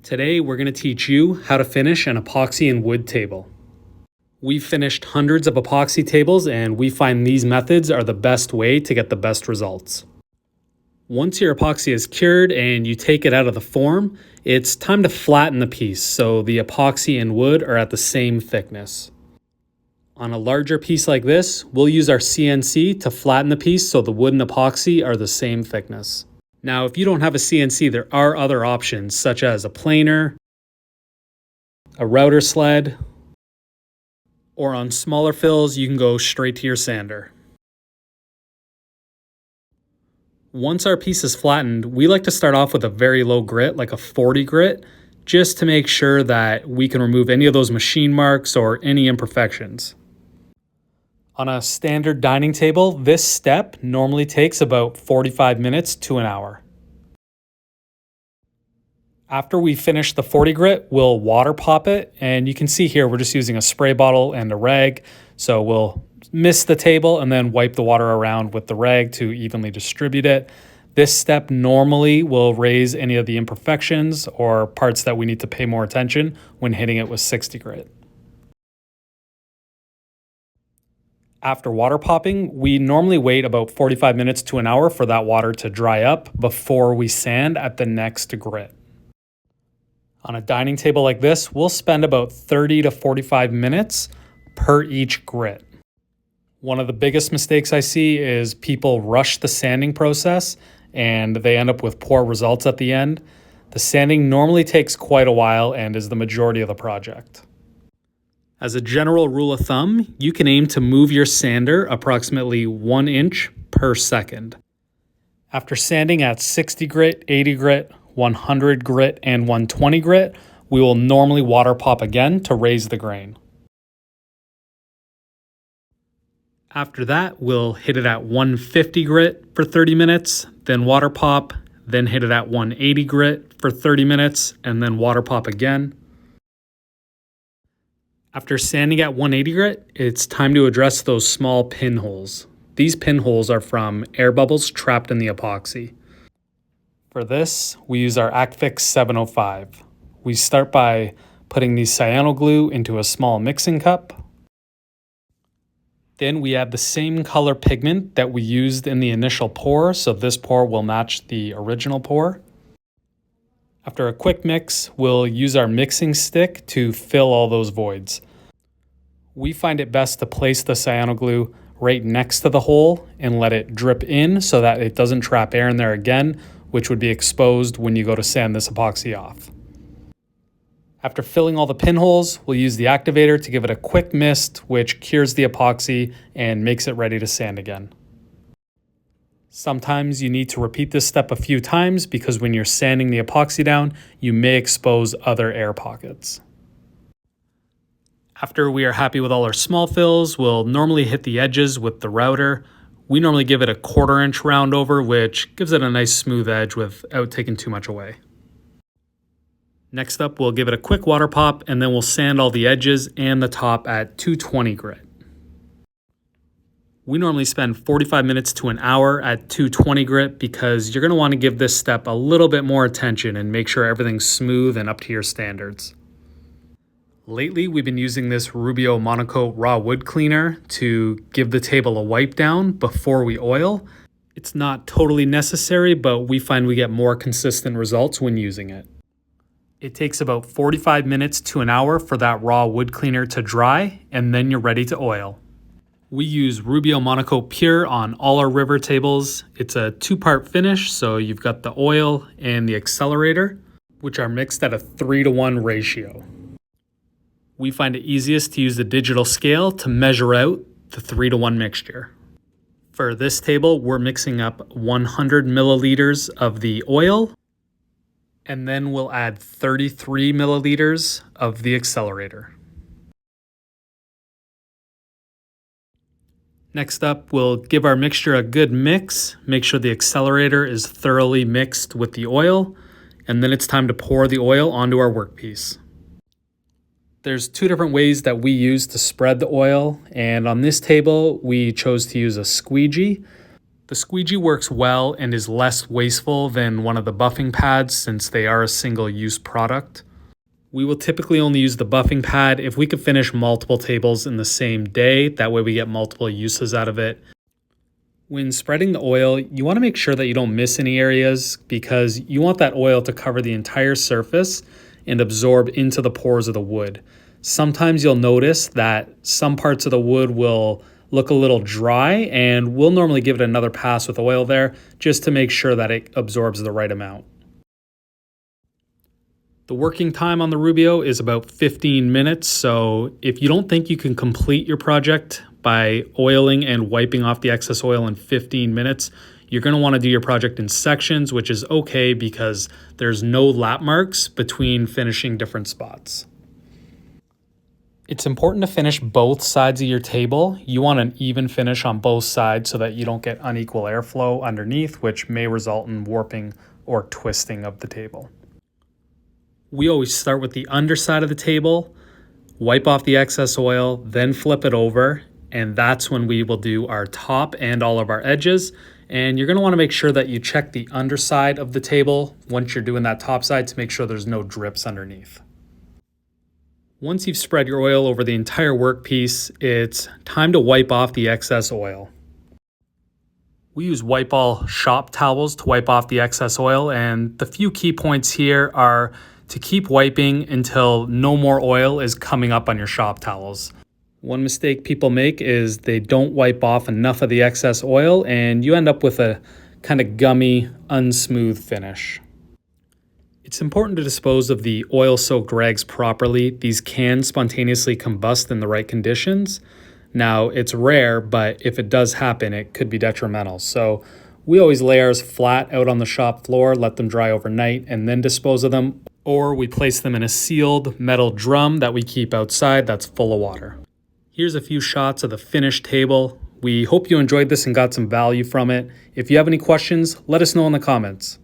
Today we're going to teach you how to finish an epoxy and wood table. We've finished hundreds of epoxy tables and we find these methods are the best way to get the best results. Once your epoxy is cured and you take it out of the form, it's time to flatten the piece so the epoxy and wood are at the same thickness. On a larger piece like this, we'll use our CNC to flatten the piece so the wood and epoxy are the same thickness. Now, if you don't have a CNC, there are other options such as a planer, a router sled, or on smaller fills, you can go straight to your sander. Once our piece is flattened, we like to start off with a very low grit, like a 40 grit, just to make sure that we can remove any of those machine marks or any imperfections. On a standard dining table, this step normally takes about 45 minutes to an hour. After we finish the 40 grit, we'll water pop it, and you can see here we're just using a spray bottle and a rag. So we'll mist the table and then wipe the water around with the rag to evenly distribute it. This step normally will raise any of the imperfections or parts that we need to pay more attention when hitting it with 60 grit. After water popping, we normally wait about 45 minutes to an hour for that water to dry up before we sand at the next grit. On a dining table like this, we'll spend about 30 to 45 minutes per each grit. One of the biggest mistakes I see is people rush the sanding process and they end up with poor results at the end. The sanding normally takes quite a while and is the majority of the project. As a general rule of thumb, you can aim to move your sander approximately 1 inch per second. After sanding at 60 grit, 80 grit, 100 grit, and 120 grit, we will normally water pop again to raise the grain. After that, we'll hit it at 150 grit for 30 minutes, then water pop, then hit it at 180 grit for 30 minutes, and then water pop again. After sanding at 180 grit, it's time to address those small pinholes. These pinholes are from air bubbles trapped in the epoxy. For this, we use our Acfix 705. We start by putting the cyano glue into a small mixing cup. Then we add the same color pigment that we used in the initial pour, so this pour will match the original pour. After a quick mix, we'll use our mixing stick to fill all those voids. We find it best to place the cyano glue right next to the hole and let it drip in so that it doesn't trap air in there again, which would be exposed when you go to sand this epoxy off. After filling all the pinholes, we'll use the activator to give it a quick mist, which cures the epoxy and makes it ready to sand again. Sometimes you need to repeat this step a few times because when you're sanding the epoxy down, you may expose other air pockets. After we are happy with all our small fills, we'll normally hit the edges with the router. We normally give it a 1/4 inch round over, which gives it a nice smooth edge without taking too much away. Next up, we'll give it a quick water pop and then we'll sand all the edges and the top at 220 grit. We normally spend 45 minutes to an hour at 220 grit because you're going to want to give this step a little bit more attention and make sure everything's smooth and up to your standards. Lately, we've been using this Rubio Monocoat raw wood cleaner to give the table a wipe down before we oil. It's not totally necessary, but we find we get more consistent results when using it. It takes about 45 minutes to an hour for that raw wood cleaner to dry, and then you're ready to oil. We use Rubio Monocoat Pure on all our river tables. It's a 2-part finish, so you've got the oil and the accelerator, which are mixed at a 3-to-1 ratio. We find it easiest to use the digital scale to measure out the 3-to-1 mixture. For this table, we're mixing up 100 milliliters of the oil, and then we'll add 33 milliliters of the accelerator. Next up, we'll give our mixture a good mix, make sure the accelerator is thoroughly mixed with the oil, and then it's time to pour the oil onto our workpiece. There's 2 different ways that we use to spread the oil, and on this table, we chose to use a squeegee. The squeegee works well and is less wasteful than one of the buffing pads since they are a single-use product. We will typically only use the buffing pad if we could finish multiple tables in the same day. That way we get multiple uses out of it. When spreading the oil, you want to make sure that you don't miss any areas because you want that oil to cover the entire surface and absorb into the pores of the wood. Sometimes you'll notice that some parts of the wood will look a little dry, and we'll normally give it another pass with oil there just to make sure that it absorbs the right amount. The working time on the Rubio is about 15 minutes, so if you don't think you can complete your project by oiling and wiping off the excess oil in 15 minutes, you're going to want to do your project in sections, which is okay because there's no lap marks between finishing different spots. It's important to finish both sides of your table. You want an even finish on both sides so that you don't get unequal airflow underneath, which may result in warping or twisting of the table. We always start with the underside of the table, wipe off the excess oil, then flip it over, and that's when we will do our top and all of our edges. And you're going to want to make sure that you check the underside of the table once you're doing that top side to make sure there's no drips underneath. Once you've spread your oil over the entire workpiece, it's time to wipe off the excess oil. We use wipe all shop towels to wipe off the excess oil, and the few key points here are to keep wiping until no more oil is coming up on your shop towels. One mistake people make is they don't wipe off enough of the excess oil, and you end up with a kind of gummy, unsmooth finish. It's important to dispose of the oil-soaked rags properly. These can spontaneously combust in the right conditions. Now, it's rare, but if it does happen, it could be detrimental. So we always lay ours flat out on the shop floor, let them dry overnight, and then dispose of them. Or we place them in a sealed metal drum that we keep outside that's full of water. Here's a few shots of the finished table. We hope you enjoyed this and got some value from it. If you have any questions, let us know in the comments.